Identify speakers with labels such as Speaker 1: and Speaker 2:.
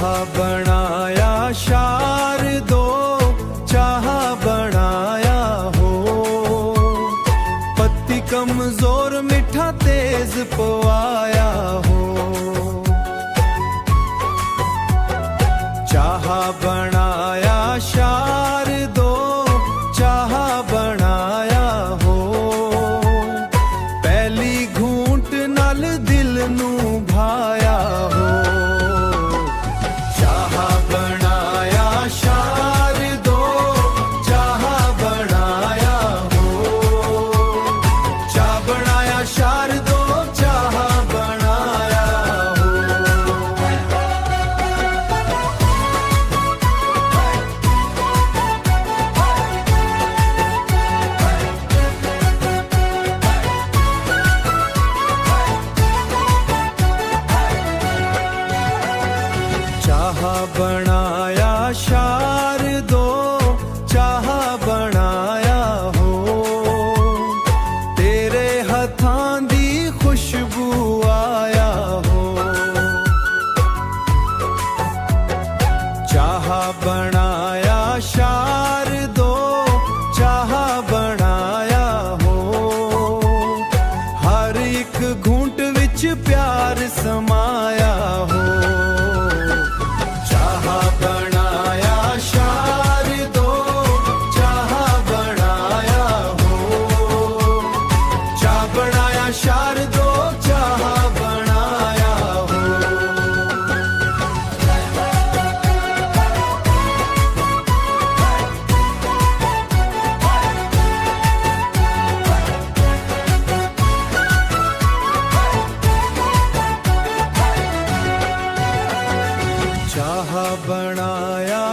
Speaker 1: बनाया शार दो, चाह बनाया हो। पत्ती कमजोर मीठा तेज पवाया हो। चाह बनाया शार दो, चाह बनाया हो। पहली घूंट नाल दिल नू भाया हो। चाह बनाया शार दो, चाह बनाया हो। चाह बनाया शार दो, चाह बनाया हो। चाह बनाया शार दो, चाह बनाया हो। तेरे हथां दी खुशबू आया हो। चाह बनाया शार दो, चाह बनाया हो। हर एक घूंट विच प्यार समाया हो। चाह बनाया शार दो, चाह बनाया हो। चाह बनाया शार दो, चाह बनाया हो। चाह बनाया